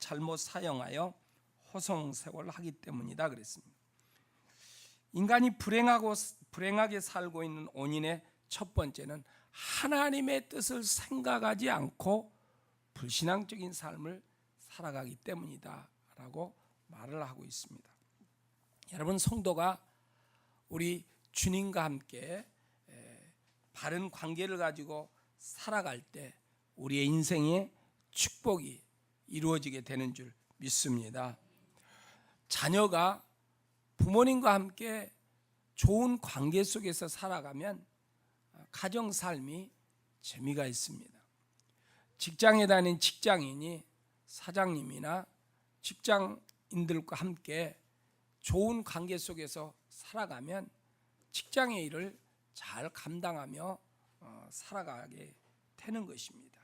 잘못 사용하여 호송세월을 하기 때문이다 그랬습니다. 인간이 불행하게 살고 있는 원인의 첫 번째는 하나님의 뜻을 생각하지 않고 불신앙적인 삶을 살아가기 때문이다 라고 말을 하고 있습니다. 여러분, 성도가 우리 주님과 함께 바른 관계를 가지고 살아갈 때 우리의 인생의 축복이 이루어지게 되는 줄 믿습니다. 자녀가 부모님과 함께 좋은 관계 속에서 살아가면 가정 삶이 재미가 있습니다. 직장에 다니는 직장인이 사장님이나 직장인들과 함께 좋은 관계 속에서 살아가면 직장의 일을 잘 감당하며 살아가게 되는 것입니다.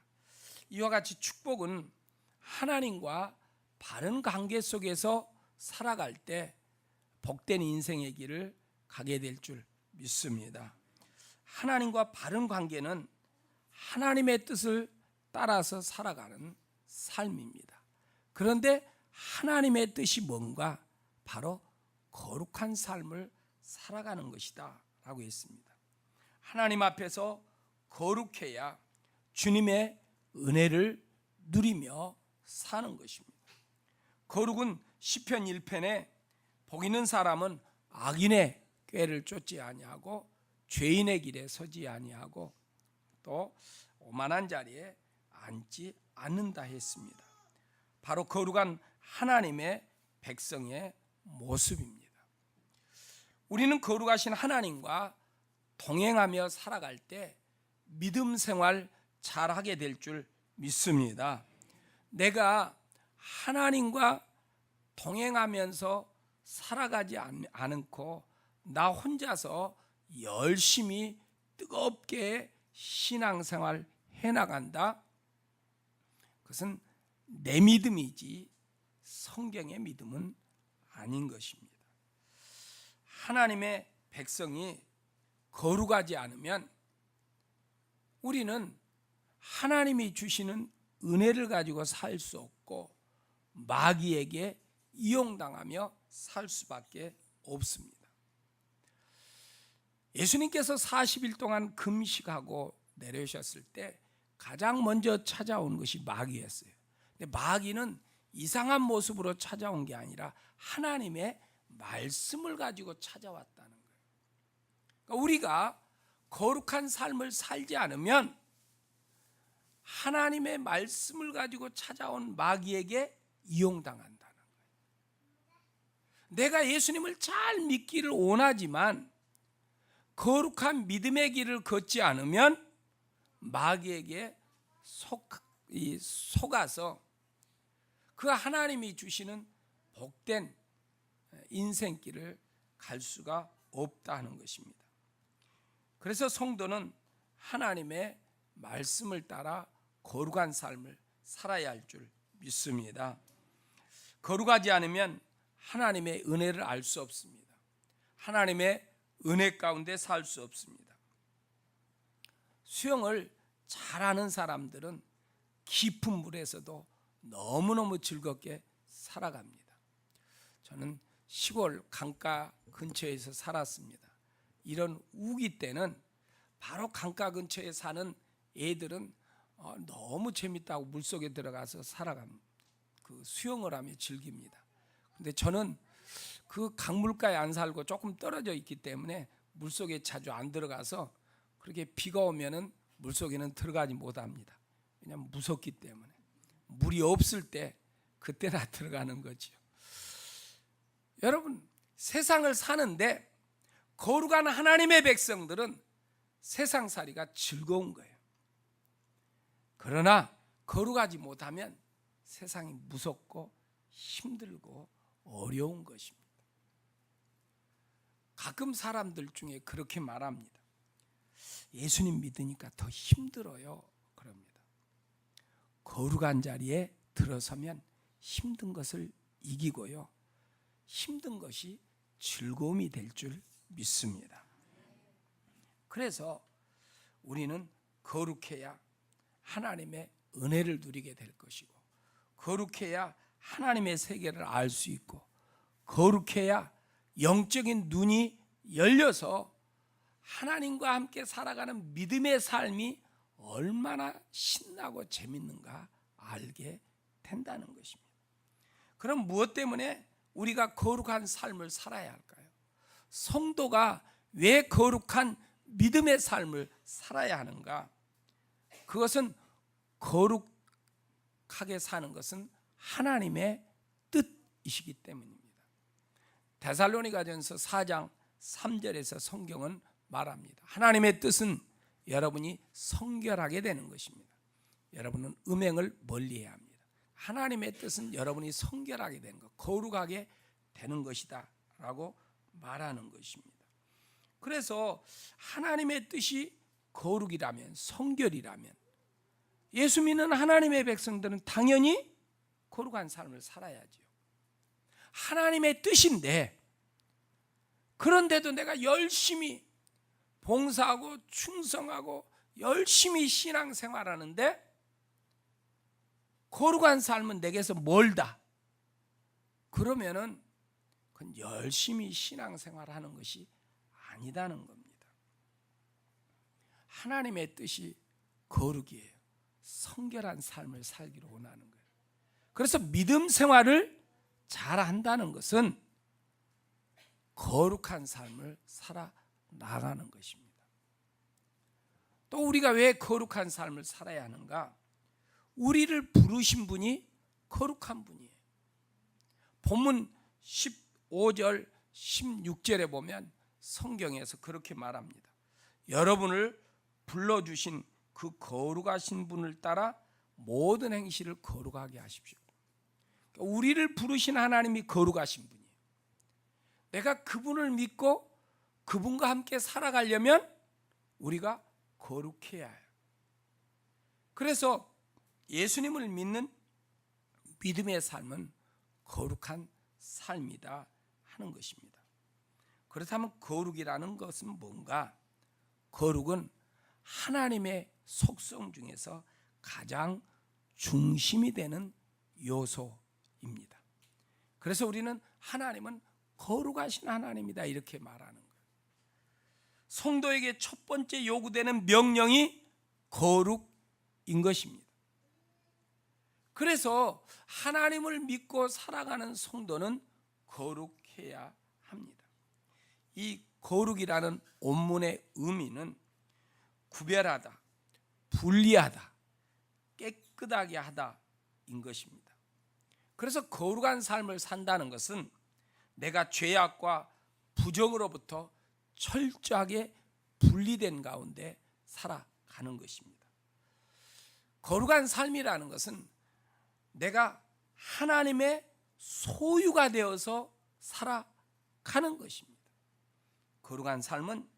이와 같이 축복은 하나님과 바른 관계 속에서 살아갈 때 복된 인생의 길을 가게 될 줄 믿습니다. 하나님과 바른 관계는 하나님의 뜻을 따라서 살아가는 삶입니다. 그런데 하나님의 뜻이 뭔가? 바로 거룩한 삶을 살아가는 것이다 라고 했습니다. 하나님 앞에서 거룩해야 주님의 은혜를 누리며 사는 것입니다. 거룩은 시편 1편에 복 있는 사람은 악인의 꾀를 쫓지 아니하고 죄인의 길에 서지 아니하고 또 오만한 자리에 앉지 않는다 했습니다. 바로 거룩한 하나님의 백성의 모습입니다. 우리는 거룩하신 하나님과 동행하며 살아갈 때 믿음 생활 잘하게 될 줄 믿습니다. 내가 하나님과 동행하면서 살아가지 않고 나 혼자서 열심히 뜨겁게 신앙생활 해나간다. 그것은 내 믿음이지 성경의 믿음은 아닌 것입니다. 하나님의 백성이 거룩하지 않으면 우리는 하나님이 주시는 은혜를 가지고 살 수 없고 마귀에게 이용당하며 살 수밖에 없습니다. 예수님께서 40일 동안 금식하고 내려오셨을 때 가장 먼저 찾아온 것이 마귀였어요. 근데 마귀는 이상한 모습으로 찾아온 게 아니라 하나님의 말씀을 가지고 찾아왔다는 거예요. 그러니까 우리가 거룩한 삶을 살지 않으면 하나님의 말씀을 가지고 찾아온 마귀에게 이용당한다는 거예요. 내가 예수님을 잘 믿기를 원하지만 거룩한 믿음의 길을 걷지 않으면 마귀에게 속아서 그 하나님이 주시는 복된 인생길을 갈 수가 없다는 것입니다. 그래서 성도는 하나님의 말씀을 따라 거룩한 삶을 살아야 할 줄 믿습니다. 거룩하지 않으면 하나님의 은혜를 알 수 없습니다. 하나님의 은혜 가운데 살 수 없습니다. 수영을 잘하는 사람들은 깊은 물에서도 너무너무 즐겁게 살아갑니다. 저는 시골 강가 근처에서 살았습니다. 이런 우기 때는 바로 강가 근처에 사는 애들은 너무 재밌다고 물속에 들어가서 그 수영을 하며 즐깁니다. 근데 저는 그 강물가에 안 살고 조금 떨어져 있기 때문에 물속에 자주 안 들어가서 그렇게 비가 오면은 물속에는 들어가지 못합니다. 왜냐하면 무섭기 때문에. 물이 없을 때 그때나 들어가는 거죠. 여러분, 세상을 사는데 거룩한 하나님의 백성들은 세상살이가 즐거운 거예요. 그러나 거룩하지 못하면 세상이 무섭고 힘들고 어려운 것입니다. 가끔 사람들 중에 그렇게 말합니다. 예수님 믿으니까 더 힘들어요. 그럽니다. 거룩한 자리에 들어서면 힘든 것을 이기고요. 힘든 것이 즐거움이 될 줄 믿습니다. 그래서 우리는 거룩해야 하나님의 은혜를 누리게 될 것이고 거룩해야 하나님의 세계를 알 수 있고, 거룩해야 영적인 눈이 열려서 하나님과 함께 살아가는 믿음의 삶이 얼마나 신나고 재밌는가 알게 된다는 것입니다. 그럼 무엇 때문에 우리가 거룩한 삶을 살아야 할까요? 성도가 왜 거룩한 믿음의 삶을 살아야 하는가? 그것은 거룩하게 사는 것은 하나님의 뜻이시기 때문입니다. 데살로니가전서 4장 3절에서 성경은 말합니다. 하나님의 뜻은 여러분이 성결하게 되는 것입니다. 여러분은 음행을 멀리해야 합니다. 하나님의 뜻은 여러분이 성결하게 되는 것, 거룩하게 되는 것이다 라고 말하는 것입니다. 그래서 하나님의 뜻이 거룩이라면, 성결이라면 예수 믿는 하나님의 백성들은 당연히 거룩한 삶을 살아야지요. 하나님의 뜻인데, 그런데도 내가 열심히 봉사하고 충성하고 열심히 신앙생활하는데 거룩한 삶은 내게서 멀다. 그러면은 그건 열심히 신앙생활하는 것이 아니다는 겁니다. 하나님의 뜻이 거룩이에요. 성결한 삶을 살기를 원하는 거예요. 그래서 믿음 생활을 잘 한다는 것은 거룩한 삶을 살아나가는 것입니다. 또 우리가 왜 거룩한 삶을 살아야 하는가? 우리를 부르신 분이 거룩한 분이에요. 본문 15절 16절에 보면 성경에서 그렇게 말합니다. 여러분을 불러주신 그 거룩하신 분을 따라 모든 행실을 거룩하게 하십시오. 우리를 부르신 하나님이 거룩하신 분이에요. 내가 그분을 믿고 그분과 함께 살아가려면 우리가 거룩해야 해요. 그래서 예수님을 믿는 믿음의 삶은 거룩한 삶이다 하는 것입니다. 그렇다면 거룩이라는 것은 뭔가? 거룩은 하나님의 속성 중에서 가장 중심이 되는 요소입니다. 그래서 우리는 하나님은 거룩하신 하나님이다 이렇게 말하는 거예요. 성도에게 첫 번째 요구되는 명령이 거룩인 것입니다. 그래서 하나님을 믿고 살아가는 성도는 거룩해야 합니다. 이 거룩이라는 원문의 의미는 구별하다, 분리하다, 깨끗하게 하다인 것입니다. 그래서 거룩한 삶을 산다는 것은 내가 죄악과 부정으로부터 철저하게 분리된 가운데 살아가는 것입니다. 거룩한 삶이라는 것은 내가 하나님의 소유가 되어서 살아가는 것입니다. 거룩한 삶은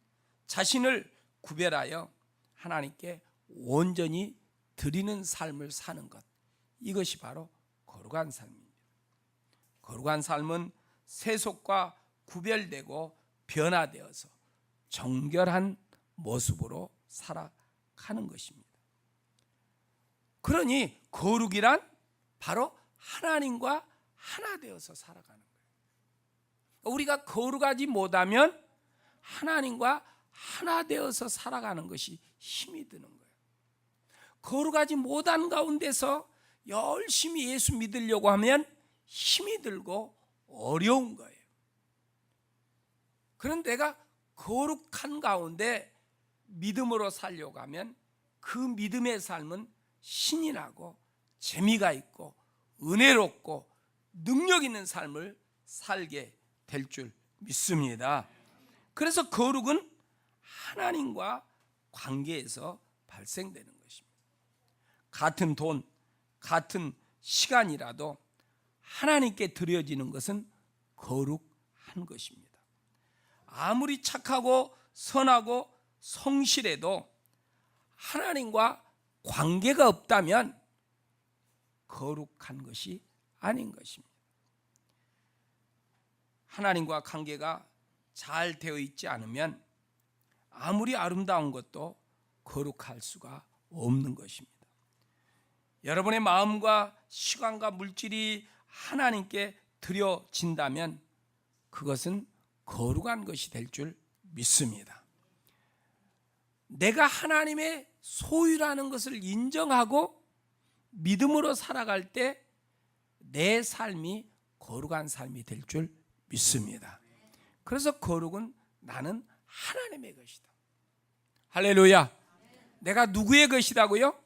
자신을 구별하여 하나님께 온전히 드리는 삶을 사는 것, 이것이 바로 거룩한 삶입니다. 거룩한 삶은 세속과 구별되고 변화되어서 정결한 모습으로 살아가는 것입니다. 그러니 거룩이란 바로 하나님과 하나 되어서 살아가는 거예요. 우리가 거룩하지 못하면 하나님과 하나 되어서 살아가는 것이 힘이 드는 거예요. 거룩하지 못한 가운데서 열심히 예수 믿으려고 하면 힘이 들고 어려운 거예요. 그런데 내가 거룩한 가운데 믿음으로 살려고 하면 그 믿음의 삶은 신이 나고 재미가 있고 은혜롭고 능력 있는 삶을 살게 될 줄 믿습니다. 그래서 거룩은 하나님과 관계에서 발생되는 것입니다. 같은 돈, 같은 시간이라도 하나님께 드려지는 것은 거룩한 것입니다. 아무리 착하고 선하고 성실해도 하나님과 관계가 없다면 거룩한 것이 아닌 것입니다. 하나님과 관계가 잘 되어 있지 않으면 아무리 아름다운 것도 거룩할 수가 없는 것입니다. 여러분의 마음과 시간과 물질이 하나님께 드려진다면 그것은 거룩한 것이 될 줄 믿습니다. 내가 하나님의 소유라는 것을 인정하고 믿음으로 살아갈 때 내 삶이 거룩한 삶이 될 줄 믿습니다. 그래서 거룩은 나는 하나님의 것이다. 할렐루야. 내가 누구의 것이라고요?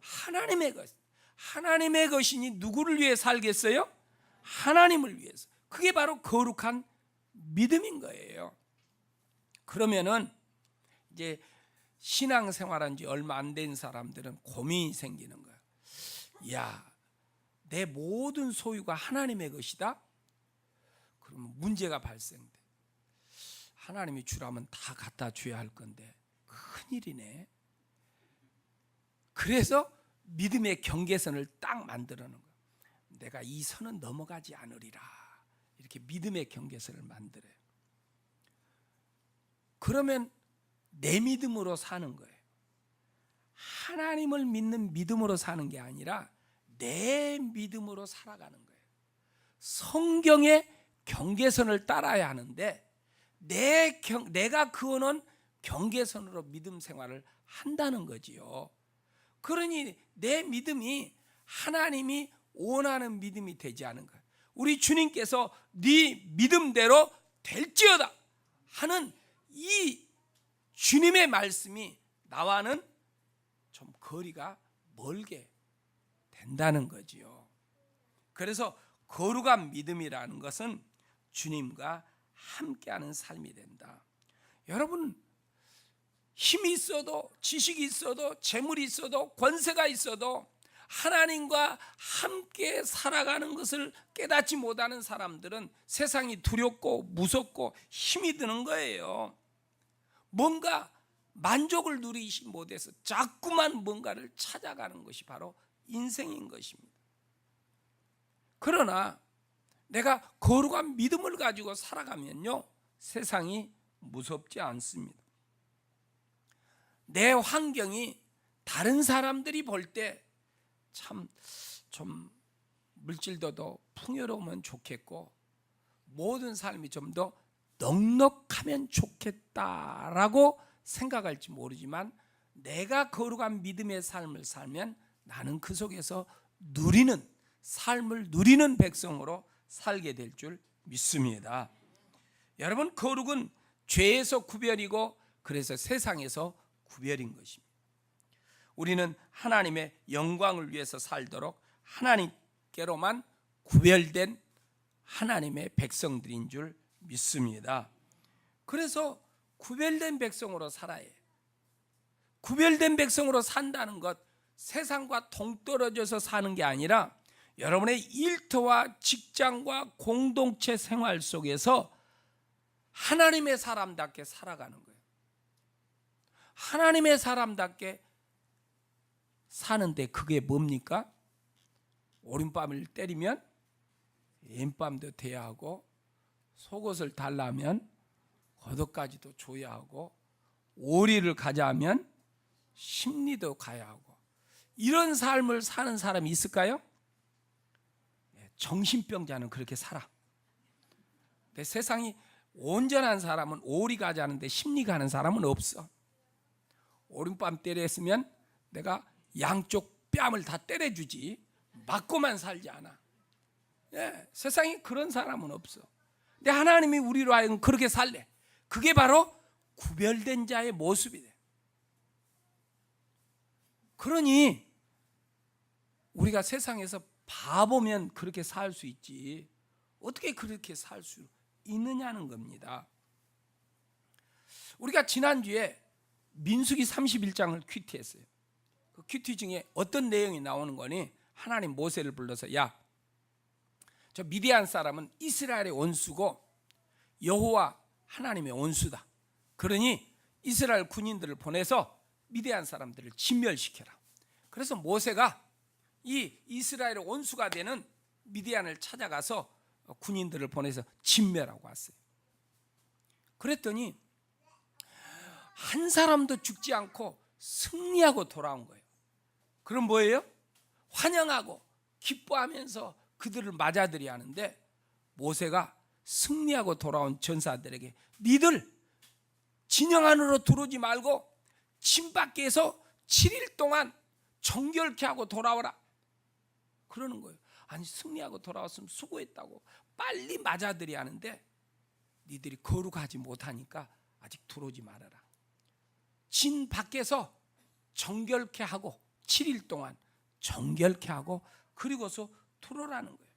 하나님의 것. 하나님의 것이니 누구를 위해 살겠어요? 하나님을 위해서. 그게 바로 거룩한 믿음인 거예요. 그러면은 이제 신앙생활한 지 얼마 안 된 사람들은 고민이 생기는 거예요. 야, 내 모든 소유가 하나님의 것이다? 그러면 문제가 발생돼. 하나님이 주라면 다 갖다 줘야 할 건데 큰일이네. 그래서 믿음의 경계선을 딱 만들어 놓은 거예요. 내가 이 선은 넘어가지 않으리라. 이렇게 믿음의 경계선을 만들어요. 그러면 내 믿음으로 사는 거예요. 하나님을 믿는 믿음으로 사는 게 아니라 내 믿음으로 살아가는 거예요. 성경의 경계선을 따라야 하는데 내가 그어놓은 경계선으로 믿음 생활을 한다는 거지요. 그러니 내 믿음이 하나님이 원하는 믿음이 되지 않은 거예요. 우리 주님께서 네 믿음대로 될지어다 하는 이 주님의 말씀이 나와는 좀 거리가 멀게 된다는 거지요. 그래서 거룩한 믿음이라는 것은 주님과 함께하는 삶이 된다. 여러분, 힘이 있어도 지식이 있어도 재물이 있어도 권세가 있어도 하나님과 함께 살아가는 것을 깨닫지 못하는 사람들은 세상이 두렵고 무섭고 힘이 드는 거예요. 뭔가 만족을 누리지 못해서 자꾸만 뭔가를 찾아가는 것이 바로 인생인 것입니다. 그러나 내가 거룩한 믿음을 가지고 살아가면요, 세상이 무섭지 않습니다. 내 환경이 다른 사람들이 볼 때 참 좀 물질도 더 풍요로우면 좋겠고 모든 삶이 좀 더 넉넉하면 좋겠다라고 생각할지 모르지만 내가 거룩한 믿음의 삶을 살면 나는 그 속에서 삶을 누리는 백성으로 살게 될 줄 믿습니다. 여러분, 거룩은 죄에서 구별이고 그래서 세상에서 구별인 것입니다. 우리는 하나님의 영광을 위해서 살도록 하나님께로만 구별된 하나님의 백성들인 줄 믿습니다. 그래서 구별된 백성으로 살아야 해요. 구별된 백성으로 산다는 것, 세상과 동떨어져서 사는 게 아니라 여러분의 일터와 직장과 공동체 생활 속에서 하나님의 사람답게 살아가는 거예요. 하나님의 사람답게 사는데 그게 뭡니까? 오른밤을 때리면 왼밤도 돼야 하고 속옷을 달라면 겉옷까지도 줘야 하고 오리를 가자 하면 심리도 가야 하고 이런 삶을 사는 사람이 있을까요? 정신병자는 그렇게 살아. 근데 세상이 온전한 사람은 오리 가자는데 심리 가는 사람은 없어. 오른밤 때렸으면 내가 양쪽 뺨을 다 때려주지 맞고만 살지 않아. 세상에 그런 사람은 없어. 근데 하나님이 우리로 하여금 그렇게 살래. 그게 바로 구별된 자의 모습이 돼. 그러니 우리가 세상에서 바보면 그렇게 살 수 있지 어떻게 그렇게 살 수 있느냐는 겁니다. 우리가 지난주에 민수기 31장을 큐티했어요. 그 큐티 중에 어떤 내용이 나오는 거니 하나님 모세를 불러서 야, 저 미디안 사람은 이스라엘의 원수고 여호와 하나님의 원수다. 그러니 이스라엘 군인들을 보내서 미디안 사람들을 진멸시켜라. 그래서 모세가 이 이스라엘의 원수가 되는 미디안을 찾아가서 군인들을 보내서 진멸하고 왔어요. 그랬더니 한 사람도 죽지 않고 승리하고 돌아온 거예요. 그럼 뭐예요? 환영하고 기뻐하면서 그들을 맞아들여야 하는데 모세가 승리하고 돌아온 전사들에게 니들 진영 안으로 들어오지 말고 진 밖에서 7일 동안 정결케 하고 돌아오라 그러는 거예요. 아니 승리하고 돌아왔으면 수고했다고 빨리 맞아들여야 하는데 니들이 거룩하지 못하니까 아직 들어오지 말아라. 진 밖에서 정결케 하고 7일 동안 정결케 하고 그리고서 들어오라는 거예요.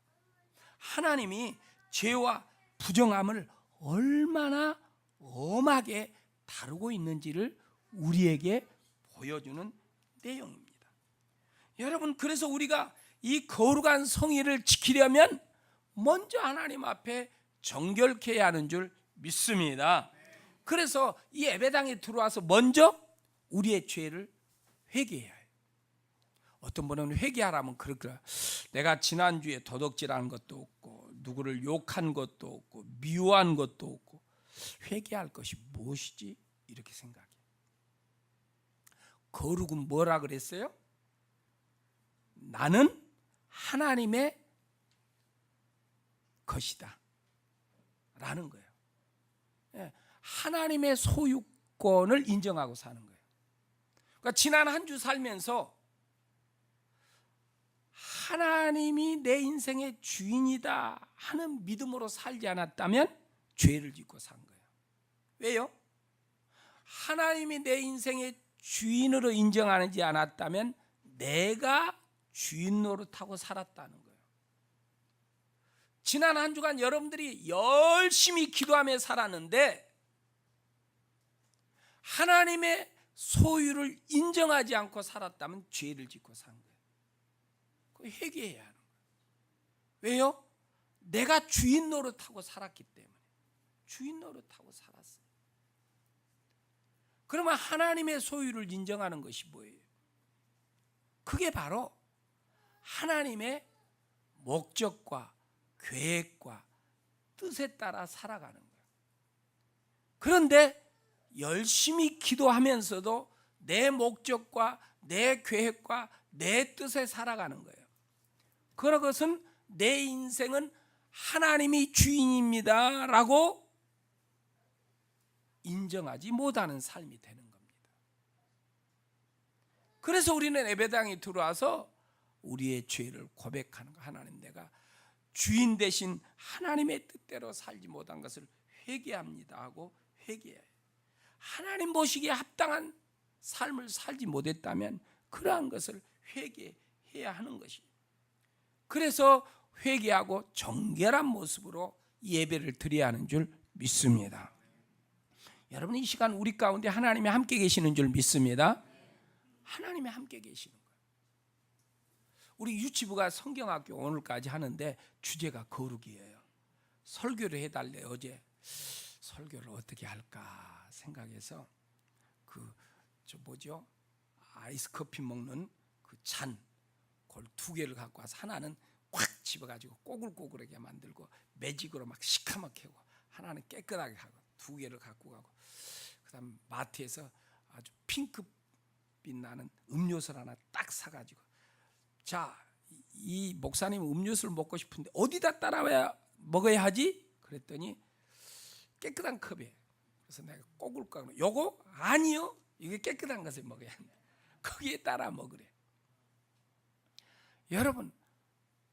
하나님이 죄와 부정함을 얼마나 엄하게 다루고 있는지를 우리에게 보여주는 내용입니다. 여러분, 그래서 우리가 이 거룩한 성의를 지키려면 먼저 하나님 앞에 정결케 해야 하는 줄 믿습니다. 그래서 이 예배당에 들어와서 먼저 우리의 죄를 회개해야 해요. 어떤 분은 회개하라면 그렇게 내가 지난주에 도둑질한 것도 없고 누구를 욕한 것도 없고 미워한 것도 없고 회개할 것이 무엇이지? 이렇게 생각해요. 거룩은 뭐라 그랬어요? 나는 하나님의 것이다 라는 거예요. 하나님의 소유권을 인정하고 사는 거예요. 그러니까 지난 한 주 살면서 하나님이 내 인생의 주인이다 하는 믿음으로 살지 않았다면 죄를 짓고 산 거예요. 왜요? 하나님이 내 인생의 주인으로 인정하지 않았다면 내가 주인 노릇하고 살았다는 거예요. 지난 한 주간 여러분들이 열심히 기도하며 살았는데 하나님의 소유를 인정하지 않고 살았다면 죄를 짓고 산 거예요. 회개해야 하는 거예요. 왜요? 내가 주인 노릇하고 살았기 때문에. 주인 노릇하고 살았어요. 그러면 하나님의 소유를 인정하는 것이 뭐예요? 그게 바로 하나님의 목적과 계획과 뜻에 따라 살아가는 거예요. 그런데 열심히 기도하면서도 내 목적과 내 계획과 내 뜻에 살아가는 거예요. 그것은 내 인생은 하나님이 주인입니다 라고 인정하지 못하는 삶이 되는 겁니다. 그래서 우리는 예배당에 들어와서 우리의 죄를 고백하는 거. 하나님, 내가 주인 대신 하나님의 뜻대로 살지 못한 것을 회개합니다 하고 회개해요. 하나님 보시기에 합당한 삶을 살지 못했다면 그러한 것을 회개해야 하는 것이에요. 그래서 회개하고 정결한 모습으로 예배를 드려야 하는 줄 믿습니다. 여러분, 이 시간 우리 가운데 하나님이 함께 계시는 줄 믿습니다. 하나님이 함께 계시는 거예요. 우리 유치부가 성경학교 오늘까지 하는데 주제가 거룩이에요. 설교를 해달래. 어제 설교를 어떻게 할까 생각해서 아이스 커피 먹는 그 잔 그걸 2개를 갖고 와서 하나는 꽉 집어가지고 꼬글꼬글하게 만들고 매직으로 막 시커멓게 하고 하나는 깨끗하게 하고 2개를 갖고 가고 그다음 마트에서 아주 핑크빛 나는 음료수를 하나 딱 사가지고 자, 이 목사님 음료수를 먹고 싶은데 어디다 따라와야 먹어야 하지? 그랬더니 깨끗한 컵에 그래서 내가 꼬글꼬글 요거 아니요 이게 깨끗한 것을 먹어야 한다. 거기에 따라 먹으래. 여러분,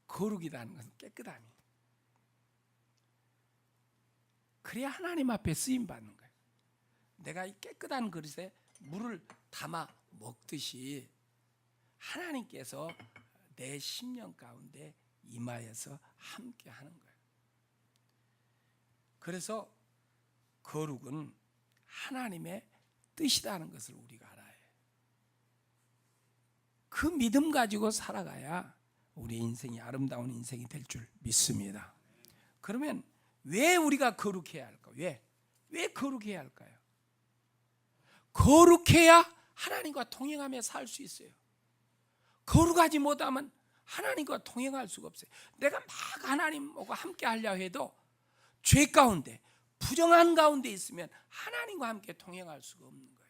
거룩이라는 것은 깨끗함이에요. 그래야 하나님 앞에 쓰임 받는 거예요. 내가 이 깨끗한 그릇에 물을 담아 먹듯이 하나님께서 내 심령 가운데 임하여서 함께 하는 거예요. 그래서 거룩은 하나님의 뜻이라는 것을 우리가 알아야 해요. 그 믿음 가지고 살아가야 우리 인생이 아름다운 인생이 될 줄 믿습니다. 그러면 왜 우리가 거룩해야 할까? 왜 거룩해야 할까요? 거룩해야 하나님과 동행하며 살 수 있어요. 거룩하지 못하면 하나님과 동행할 수가 없어요. 내가 막 하나님과 함께 하려 해도 죄 가운데 부정한 가운데 있으면 하나님과 함께 동행할 수가 없는 거예요.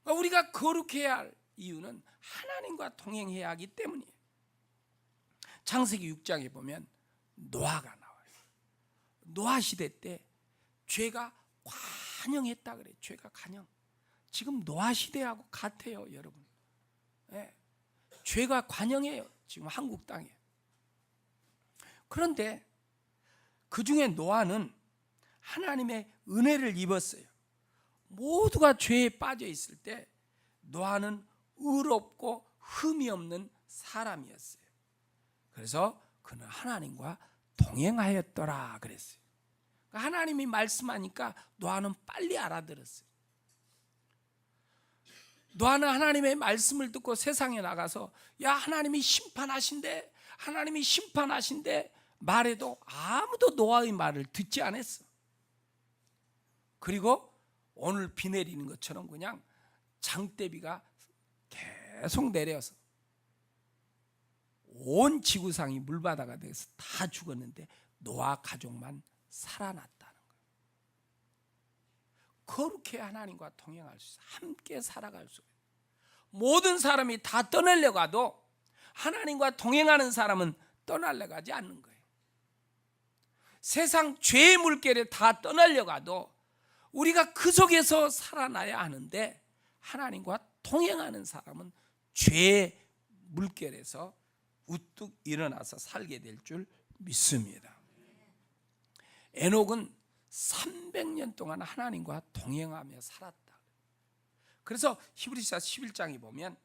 그러니까 우리가 거룩해야 할 이유는 하나님과 동행해야 하기 때문이에요. 창세기 6장에 보면 노아가 나와요. 노아 시대 때 죄가 관영했다 그래요. 죄가 관영. 지금 노아 시대하고 같아요, 여러분. 네. 죄가 관영해요, 지금 한국 땅에. 그런데 그 중에 노아는 하나님의 은혜를 입었어요. 모두가 죄에 빠져 있을 때 노아는 의롭고 흠이 없는 사람이었어요. 그래서 그는 하나님과 동행하였더라 그랬어요. 하나님이 말씀하니까 노아는 빨리 알아들었어요. 노아는 하나님의 말씀을 듣고 세상에 나가서 야, 하나님이 심판하신대, 하나님이 심판하신대 말해도 아무도 노아의 말을 듣지 않았어. 그리고 오늘 비 내리는 것처럼 그냥 장대비가 계속 내려서 온 지구상이 물바다가 돼서 다 죽었는데 노아 가족만 살아났다는 거예요. 거룩해 하나님과 동행할 수 있어요. 함께 살아갈 수 있어요. 모든 사람이 다 떠나려고 해도 하나님과 동행하는 사람은 떠나려고 하지 않는 거예요. 세상 죄의 물결에 다 떠나려고 해도 우리가 그 속에서 살아나야 하는데 하나님과 동행하는 사람은 죄의 물결에서 우뚝 일어나서 살게 될 줄 믿습니다. 에녹은 300년 동안 하나님과 동행하며 살았다. 그래서 히브리서 11장에 보면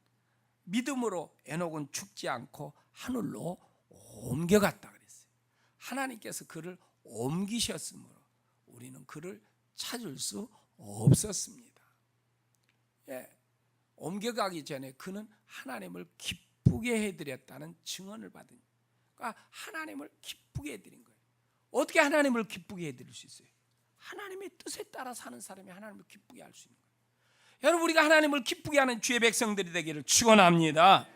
믿음으로 에녹은 죽지 않고 하늘로 옮겨갔다 그랬어요. 하나님께서 그를 옮기셨으므로 우리는 그를 찾을 수 없었습니다. 예, 옮겨가기 전에 그는 하나님을 기쁘게 해드렸다는 증언을 받은, 그러니까 하나님을 기쁘게 해드린 거예요. 어떻게 하나님을 기쁘게 해드릴 수 있어요? 하나님의 뜻에 따라 사는 사람이 하나님을 기쁘게 할 수 있는 거예요. 여러분, 우리가 하나님을 기쁘게 하는 주의 백성들이 되기를 축원합니다.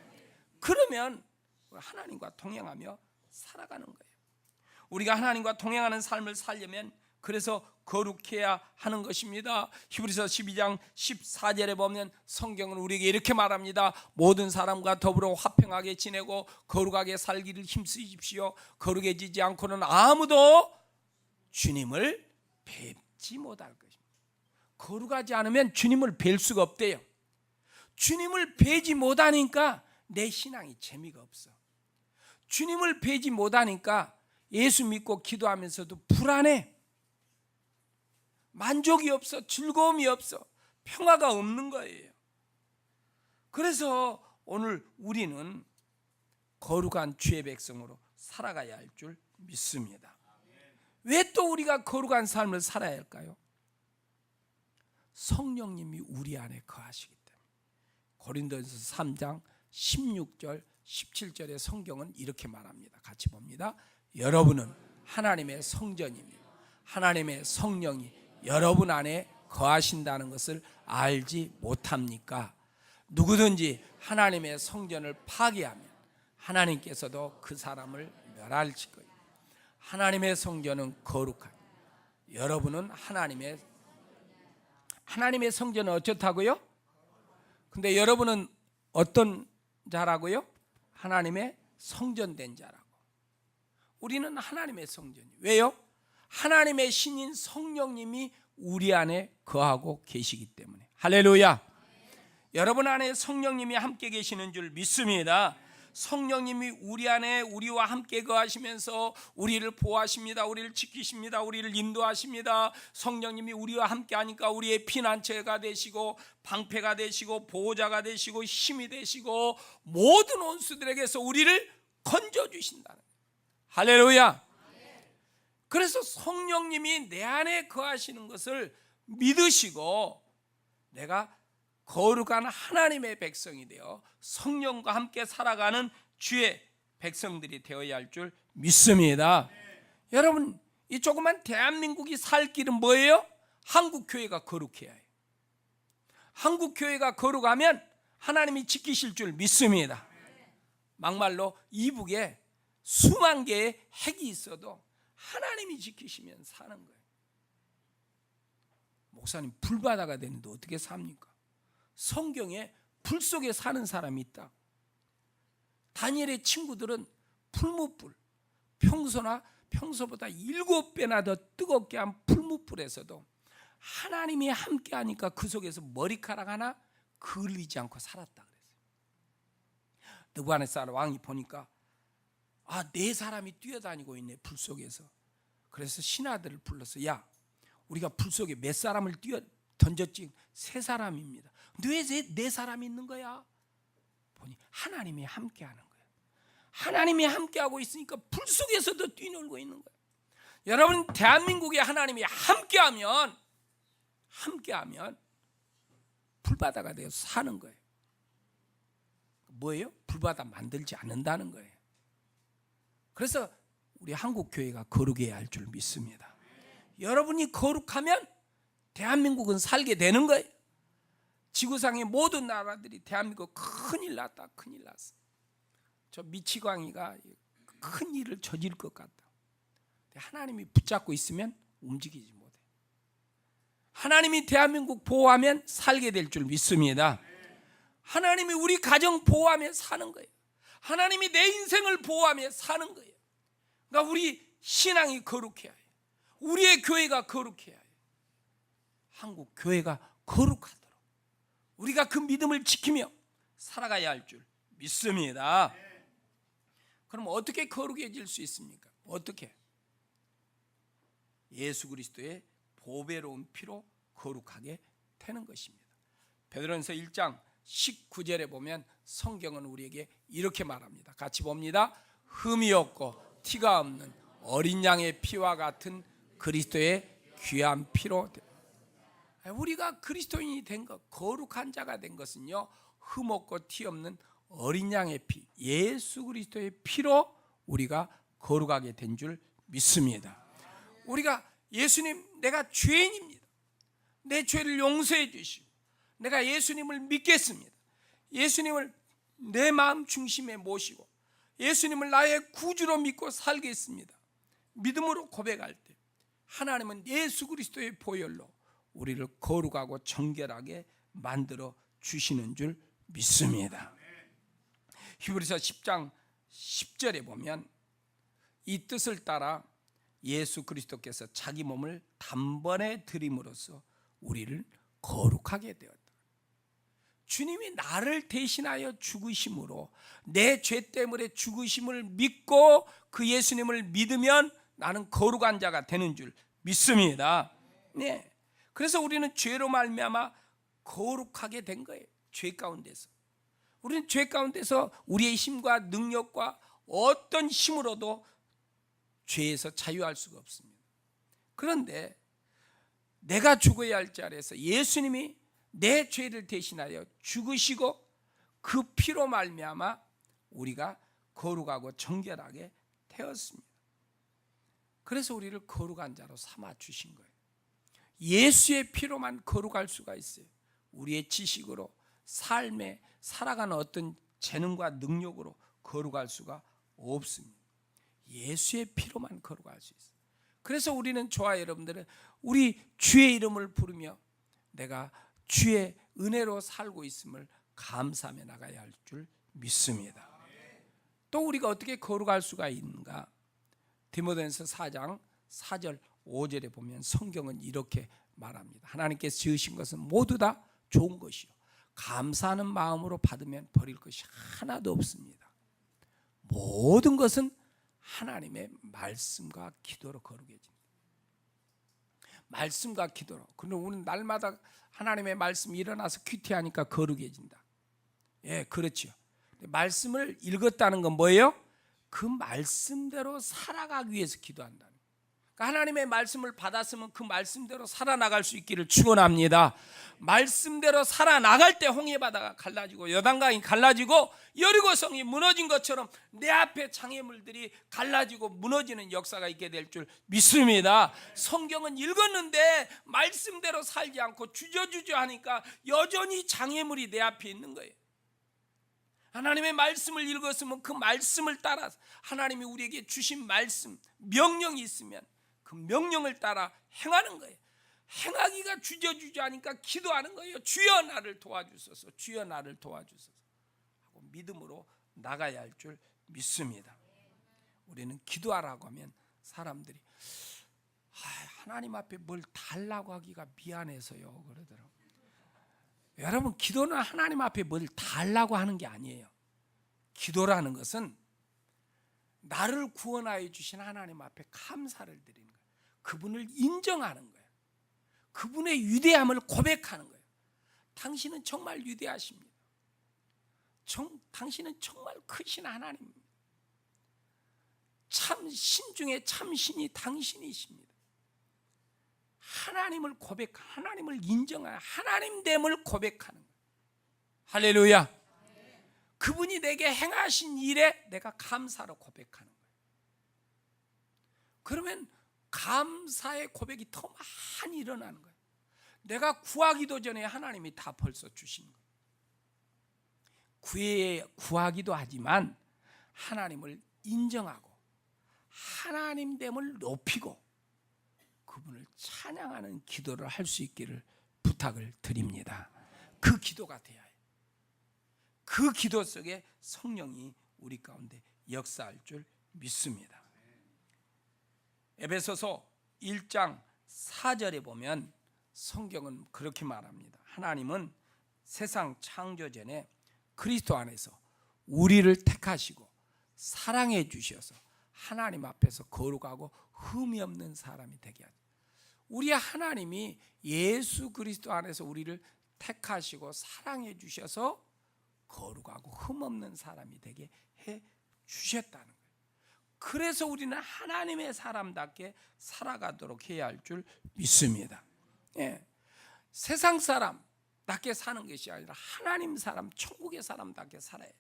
그러면 하나님과 동행하며 살아가는 거예요. 우리가 하나님과 동행하는 삶을 살려면 그래서 거룩해야 하는 것입니다. 히브리서 12장 14절에 보면 성경은 우리에게 이렇게 말합니다. 모든 사람과 더불어 화평하게 지내고 거룩하게 살기를 힘쓰십시오. 거룩해지지 않고는 아무도 주님을 뵙지 못할 것입니다. 거룩하지 않으면 주님을 뵐 수가 없대요. 주님을 뵈지 못하니까 내 신앙이 재미가 없어. 주님을 뵈지 못하니까 예수 믿고 기도하면서도 불안해. 만족이 없어. 즐거움이 없어. 평화가 없는 거예요. 그래서 오늘 우리는 거룩한 주의 백성으로 살아가야 할 줄 믿습니다. 왜 또 우리가 거룩한 삶을 살아야 할까요? 성령님이 우리 안에 거하시기 때문에. 고린도전서 3장 16절 17절의 성경은 이렇게 말합니다. 같이 봅니다. 여러분은 하나님의 성전이며 하나님의 성령이 여러분 안에 거하신다는 것을 알지 못합니까? 누구든지 하나님의 성전을 파괴하면 하나님께서도 그 사람을 멸하실 거예요. 하나님의 성전은 거룩하고 여러분은 하나님의 성전은 어쩌다고요? 근데 여러분은 어떤 자라고요? 하나님의 성전된 자라고. 우리는 하나님의 성전이에요. 왜요? 하나님의 신인 성령님이 우리 안에 거하고 계시기 때문에. 할렐루야. 여러분 안에 성령님이 함께 계시는 줄 믿습니다. 성령님이 우리 안에 우리와 함께 거하시면서 우리를 보호하십니다. 우리를 지키십니다. 우리를 인도하십니다. 성령님이 우리와 함께 하니까 우리의 피난처가 되시고 방패가 되시고 보호자가 되시고 힘이 되시고 모든 원수들에게서 우리를 건져주신다는 거예요. 할렐루야. 그래서 성령님이 내 안에 거하시는 것을 믿으시고 내가 거룩한 하나님의 백성이 되어 성령과 함께 살아가는 주의 백성들이 되어야 할 줄 믿습니다. 여러분, 이 조그만 대한민국이 살 길은 뭐예요? 한국교회가 거룩해야 해요. 한국교회가 거룩하면 하나님이 지키실 줄 믿습니다. 막말로 이북에 수만 개의 핵이 있어도 하나님이 지키시면 사는 거예요. 목사님, 불바다가 되는데 어떻게 삽니까? 성경에 불 속에 사는 사람이 있다. 다니엘의 친구들은 풀무불, 평소보다 7배나 더 뜨겁게 한 풀무불에서도 하나님이 함께하니까 그 속에서 머리카락 하나 그을리지 않고 살았다 그랬어요. 느부갓네살 왕이 보니까 네 사람이 뛰어다니고 있네, 불 속에서. 그래서 신하들을 불러서, 야, 우리가 불 속에 몇 사람을 던졌지? 3사람입니다. 근데 왜 4사람이 있는 거야? 보니 하나님이 함께하는 거예요. 하나님이 함께하고 있으니까 불 속에서도 뛰놀고 있는 거예요. 여러분, 대한민국에 하나님이 함께하면 불바다가 되어서 사는 거예요. 뭐예요? 불바다 만들지 않는다는 거예요. 그래서 우리 한국 교회가 거룩해야 할 줄 믿습니다. 여러분이 거룩하면 대한민국은 살게 되는 거예요. 지구상의 모든 나라들이 대한민국 큰일 났다, 큰일 났어. 저 미치광이가 큰 일을 저질 것 같다. 하나님이 붙잡고 있으면 움직이지 못해. 하나님이 대한민국 보호하면 살게 될 줄 믿습니다. 하나님이 우리 가정 보호하며 사는 거예요. 하나님이 내 인생을 보호하며 사는 거예요. 그러니까 우리 신앙이 거룩해야 해요. 우리의 교회가 거룩해야 해요. 한국 교회가 거룩하도록 우리가 그 믿음을 지키며 살아가야 할 줄 믿습니다. 그럼 어떻게 거룩해질 수 있습니까? 어떻게? 예수 그리스도의 보배로운 피로 거룩하게 되는 것입니다. 베드로전서 1장 19절에 보면 성경은 우리에게 이렇게 말합니다. 같이 봅니다. 흠이 없고 티가 없는 어린 양의 피와 같은 그리스도의 귀한 피로, 우리가 그리스도인이 된 것, 거룩한 자가 된 것은요, 흠 없고 티 없는 어린 양의 피, 예수 그리스도의 피로 우리가 거룩하게 된 줄 믿습니다. 우리가 예수님, 내가 죄인입니다. 내 죄를 용서해 주시고 내가 예수님을 믿겠습니다. 예수님을 내 마음 중심에 모시고 예수님을 나의 구주로 믿고 살겠습니다. 믿음으로 고백할 때 하나님은 예수 그리스도의 보혈로 우리를 거룩하고 정결하게 만들어 주시는 줄 믿습니다. 히브리서 10장 10절에 보면 이 뜻을 따라 예수 그리스도께서 자기 몸을 단번에 드림으로써 우리를 거룩하게 되었다. 주님이 나를 대신하여 죽으심으로 내 죄 때문에 죽으심을 믿고 그 예수님을 믿으면 나는 거룩한 자가 되는 줄 믿습니다. 네. 그래서 우리는 죄로 말미암아 거룩하게 된 거예요. 죄 가운데서. 우리는 죄 가운데서 우리의 힘과 능력과 어떤 힘으로도 죄에서 자유할 수가 없습니다. 그런데 내가 죽어야 할 자리에서 예수님이 내 죄를 대신하여 죽으시고 그 피로 말미암아 우리가 거룩하고 정결하게 되었습니다. 그래서 우리를 거룩한 자로 삼아 주신 거예요. 예수의 피로만 거룩할 수가 있어요. 우리의 지식으로 삶에 살아가는 어떤 재능과 능력으로 거룩할 수가 없습니다. 예수의 피로만 거룩할 수 있어요. 그래서 우리는 저와 여러분들은 우리 주의 이름을 부르며 내가 주의 은혜로 살고 있음을 감사하며 나가야 할 줄 믿습니다. 또 우리가 어떻게 거룩할 수가 있는가? 디모데전서 4장 4절 5절에 보면 성경은 이렇게 말합니다. 하나님께서 지으신 것은 모두 다 좋은 것이요 감사하는 마음으로 받으면 버릴 것이 하나도 없습니다. 모든 것은 하나님의 말씀과 기도로 거룩해집니다. 말씀과 기도로. 그런데 우리는 날마다 하나님의 말씀이 일어나서 큐티하니까 거룩해진다. 예, 그렇죠. 말씀을 읽었다는 건 뭐예요? 그 말씀대로 살아가기 위해서 기도한다는 거예요. 그러니까 하나님의 말씀을 받았으면 그 말씀대로 살아나갈 수 있기를 축원합니다. 말씀대로 살아나갈 때 홍해바다가 갈라지고 요단강이 갈라지고 여리고성이 무너진 것처럼 내 앞에 장애물들이 갈라지고 무너지는 역사가 있게 될 줄 믿습니다. 성경은 읽었는데 말씀대로 살지 않고 주저주저 하니까 여전히 장애물이 내 앞에 있는 거예요. 하나님의 말씀을 읽었으면 그 말씀을 따라 하나님이 우리에게 주신 말씀, 명령이 있으면 그 명령을 따라 행하는 거예요. 행하기가 주저주저 하니까 기도하는 거예요. 주여 나를 도와주소서, 주여 나를 도와주소서 하고 믿음으로 나가야 할 줄 믿습니다. 우리는 기도하라고 하면 사람들이 하나님 앞에 뭘 달라고 하기가 미안해서요 그러더라고요. 여러분, 기도는 하나님 앞에 뭘 달라고 하는 게 아니에요. 기도라는 것은 나를 구원하여 주신 하나님 앞에 감사를 드리는 거예요. 그분을 인정하는 거예요. 그분의 위대함을 고백하는 거예요. 당신은 정말 위대하십니다. 당신은 정말 크신 하나님입니다. 참 신 중에 참 신이 당신이십니다. 하나님을 하나님을 인정하는, 하나님됨을 고백하는 거예요. 할렐루야. 그분이 내게 행하신 일에 내가 감사로 고백하는 거예요. 그러면 감사의 고백이 더 많이 일어나는 거예요. 내가 구하기도 전에 하나님이 다 벌써 주신 거예요. 구하기도 하지만 하나님을 인정하고 하나님됨을 높이고 그분을 찬양하는 기도를 할 수 있기를 부탁을 드립니다. 그 기도가 돼야 해요. 그 기도 속에 성령이 우리 가운데 역사할 줄 믿습니다. 에베소서 1장 4절에 보면 성경은 그렇게 말합니다. 하나님은 세상 창조 전에 그리스도 안에서 우리를 택하시고 사랑해 주셔서 하나님 앞에서 거룩하고 흠이 없는 사람이 되게 하죠. 우리 하나님이 예수 그리스도 안에서 우리를 택하시고 사랑해 주셔서 거룩하고 흠 없는 사람이 되게 해 주셨다는 거예요. 그래서 우리는 하나님의 사람답게 살아가도록 해야 할 줄 믿습니다. 세상 사람답게 사는 것이 아니라 하나님 사람, 천국의 사람답게 살아야 해요.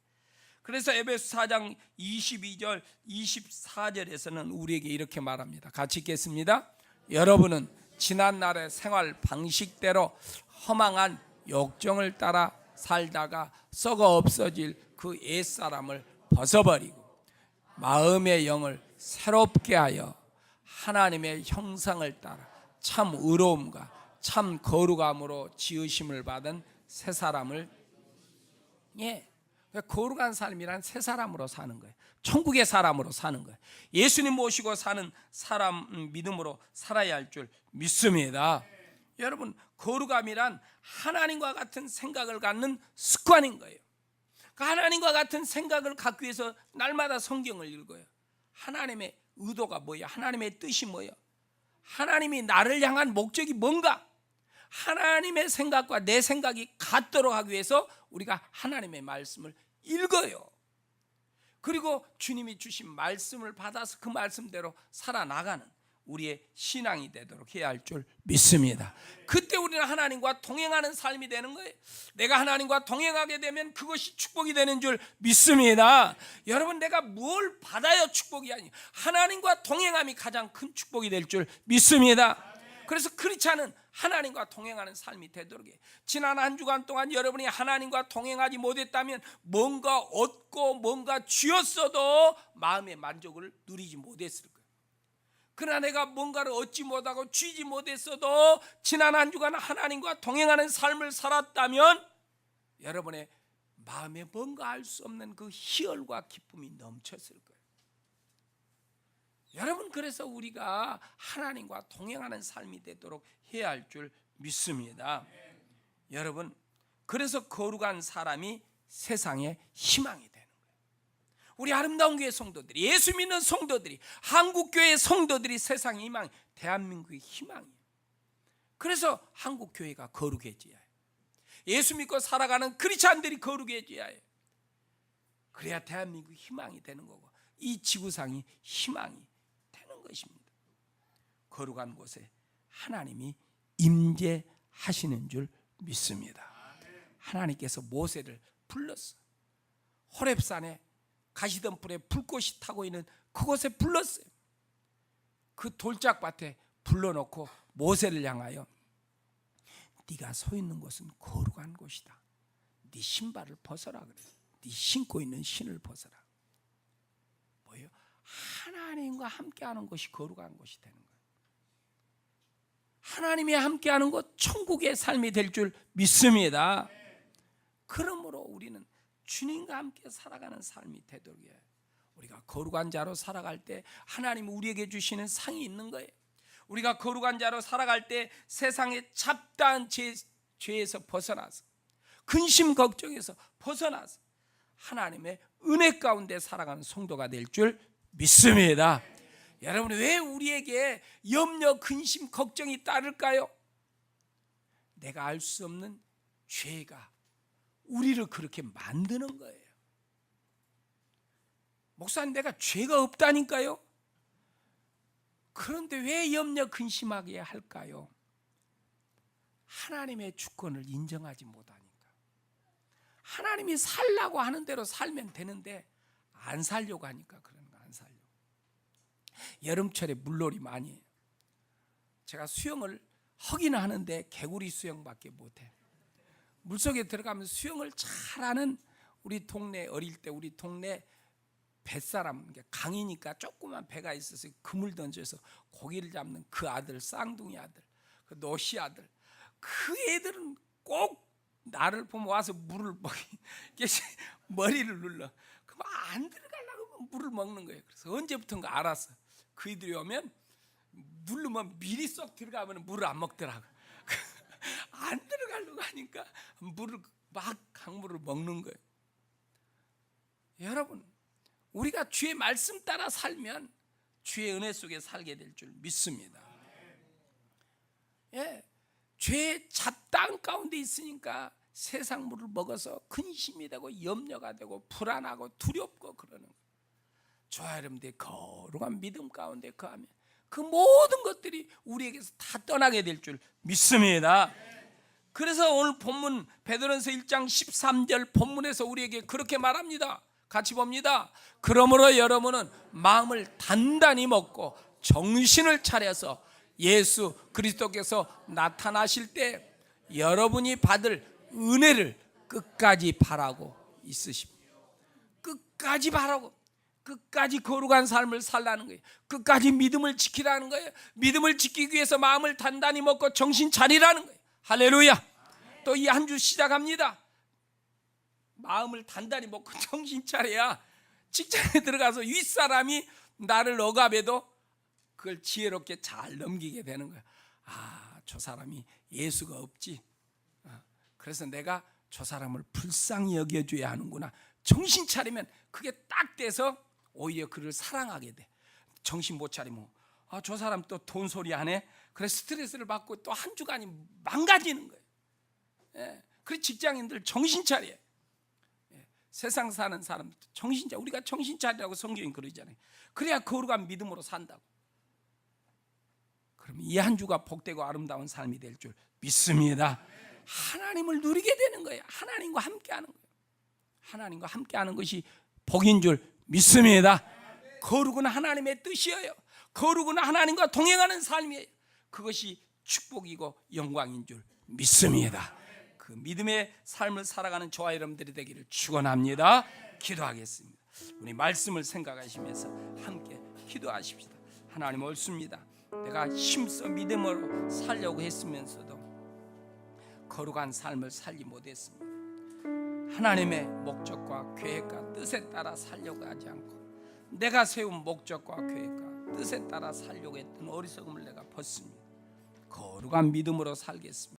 그래서 에베소 4장 22절 24절에서는 우리에게 이렇게 말합니다. 같이 읽겠습니다. 여러분은 지난날의 생활 방식대로 허망한 욕정을 따라 살다가 썩어 없어질 그 옛사람을 벗어버리고 마음의 영을 새롭게 하여 하나님의 형상을 따라 참 의로움과 참 거룩함으로 지으심을 받은 새 사람을 거룩한 삶이란 새 사람으로 사는 거예요. 천국의 사람으로 사는 거예요. 예수님 모시고 사는 사람 믿음으로 살아야 할 줄 믿습니다. 여러분, 거룩함이란 하나님과 같은 생각을 갖는 습관인 거예요. 하나님과 같은 생각을 갖기 위해서 날마다 성경을 읽어요. 하나님의 의도가 뭐야? 하나님의 뜻이 뭐야? 하나님이 나를 향한 목적이 뭔가? 하나님의 생각과 내 생각이 같도록 하기 위해서 우리가 하나님의 말씀을 읽어요. 그리고 주님이 주신 말씀을 받아서 그 말씀대로 살아나가는 우리의 신앙이 되도록 해야 할 줄 믿습니다. 그때 우리는 하나님과 동행하는 삶이 되는 거예요. 내가 하나님과 동행하게 되면 그것이 축복이 되는 줄 믿습니다. 여러분, 내가 뭘 받아야 축복이 아니에요. 하나님과 동행함이 가장 큰 축복이 될 줄 믿습니다. 그래서 크리스찬은 하나님과 동행하는 삶이 되도록 해요. 지난 한 주간 동안 여러분이 하나님과 동행하지 못했다면 뭔가 얻고 뭔가 쥐었어도 마음의 만족을 누리지 못했을 거예요. 그러나 내가 뭔가를 얻지 못하고 쥐지 못했어도 지난 한 주간 하나님과 동행하는 삶을 살았다면 여러분의 마음에 뭔가 알 수 없는 그 희열과 기쁨이 넘쳤을 거예요. 여러분, 그래서 우리가 하나님과 동행하는 삶이 되도록 해야 할 줄 믿습니다. 여러분, 그래서 거룩한 사람이 세상의 희망이 되는 거예요. 우리 아름다운 교회 성도들이, 예수 믿는 성도들이, 한국교회 성도들이 세상의 희망, 대한민국의 희망이에요. 그래서 한국교회가 거룩해져야 해요. 예수 믿고 살아가는 크리스찬들이 거룩해져야 해요. 그래야 대한민국이 희망이 되는 거고 이 지구상이 희망이 되는 것입니다. 거룩한 곳에 하나님이 임재하시는 줄 믿습니다. 하나님께서 모세를 불렀어요. 호렙산에 가시덤불에 불꽃이 타고 있는 그곳에 불렀어요. 그 돌짝밭에 불러놓고 모세를 향하여 네가 서 있는 곳은 거룩한 곳이다. 네 신발을 벗어라 그래요. 네 신고 있는 신을 벗어라. 뭐예요? 하나님과 함께하는 것이 거룩한 것이 되는 거예요. 하나님이 함께하는 것, 천국의 삶이 될 줄 믿습니다. 그러므로 우리는 주님과 함께 살아가는 삶이 되도록 해요. 우리가 거룩한 자로 살아갈 때 하나님은 우리에게 주시는 상이 있는 거예요. 우리가 거룩한 자로 살아갈 때 세상의 잡다한 죄에서 벗어나서, 근심 걱정에서 벗어나서 하나님의 은혜 가운데 살아가는 성도가 될 줄 믿습니다. 여러분, 왜 우리에게 염려, 근심, 걱정이 따를까요? 내가 알 수 없는 죄가 우리를 그렇게 만드는 거예요. 목사님, 내가 죄가 없다니까요? 그런데 왜 염려, 근심하게 할까요? 하나님의 주권을 인정하지 못하니까. 하나님이 살라고 하는 대로 살면 되는데 안 살려고 하니까 그러는 거야. 안 살려고. 여름철에 물놀이 많이 해요. 제가 수영을 하긴 하는데 개구리 수영밖에 못해. 물속에 들어가면 수영을 잘하는 우리 동네, 어릴 때 우리 동네 뱃사람, 강이니까 조그만 배가 있어서 그물 던져서 고기를 잡는 그 아들, 쌍둥이 아들, 그 노시 아들, 그 애들은 꼭 나를 보면 와서 물을 머리를 눌러. 그럼 안 들어가려고 물을 먹는 거예요. 그래서 언제부턴가 알았어. 그 애들이 오면 누르면 미리 쏙 들어가면 물을 안 먹더라고. 안 들어가려고 하니까 물을 막 강물을 먹는 거예요. 여러분, 우리가 주의 말씀 따라 살면 주의 은혜 속에 살게 될 줄 믿습니다. 예, 죄의 잡다한 가운데 있으니까 세상 물을 먹어서 근심이 되고 염려가 되고 불안하고 두렵고 그러는 거예요. 저와 여러분들이 거룩한 믿음 가운데 거하면 그 모든 것들이 우리에게서 다 떠나게 될 줄 믿습니다. 그래서 오늘 본문 베드로전서 1장 13절 본문에서 우리에게 그렇게 말합니다. 같이 봅니다. 그러므로 여러분은 마음을 단단히 먹고 정신을 차려서 예수 그리스도께서 나타나실 때 여러분이 받을 은혜를 끝까지 바라고 있으십니다. 끝까지 바라고, 끝까지 거룩한 삶을 살라는 거예요. 끝까지 믿음을 지키라는 거예요. 믿음을 지키기 위해서 마음을 단단히 먹고 정신 차리라는 거예요. 할렐루야. 또 이 한 주 시작합니다. 마음을 단단히 먹고 정신 차려야 직장에 들어가서 윗사람이 나를 억압해도 그걸 지혜롭게 잘 넘기게 되는 거야. 아, 저 사람이 예수가 없지. 그래서 내가 저 사람을 불쌍히 여겨줘야 하는구나. 정신 차리면 그게 딱 돼서 오히려 그를 사랑하게 돼. 정신 못 차리면 저 사람 또 돈 소리 하네. 그래서 스트레스를 받고 또 한 주간이 망가지는 거예요. 예. 그래서 직장인들 정신 차려. 세상 사는 사람들 정신 차려. 우리가 정신 차리라고 성경이 그러잖아요. 그래야 거룩한 믿음으로 산다고. 그러면 이 한 주가 복되고 아름다운 삶이 될 줄 믿습니다. 하나님을 누리게 되는 거예요. 하나님과 함께하는 거예요. 하나님과 함께하는 것이 복인 줄 믿습니다. 거룩은 하나님의 뜻이에요. 거룩은 하나님과 동행하는 삶이에요. 그것이 축복이고 영광인 줄 믿습니다. 그 믿음의 삶을 살아가는 저와 여러분들이 되기를 축원합니다. 기도하겠습니다. 우리 말씀을 생각하시면서 함께 기도하십시다. 하나님, 옳습니다. 내가 힘써 믿음으로 살려고 했으면서도 거룩한 삶을 살지 못했습니다. 하나님의 목적과 계획과 뜻에 따라 살려고 하지 않고 내가 세운 목적과 계획과 뜻에 따라 살려고 했던 어리석음을 내가 벗습니다. 거룩한 믿음으로 살겠습니다.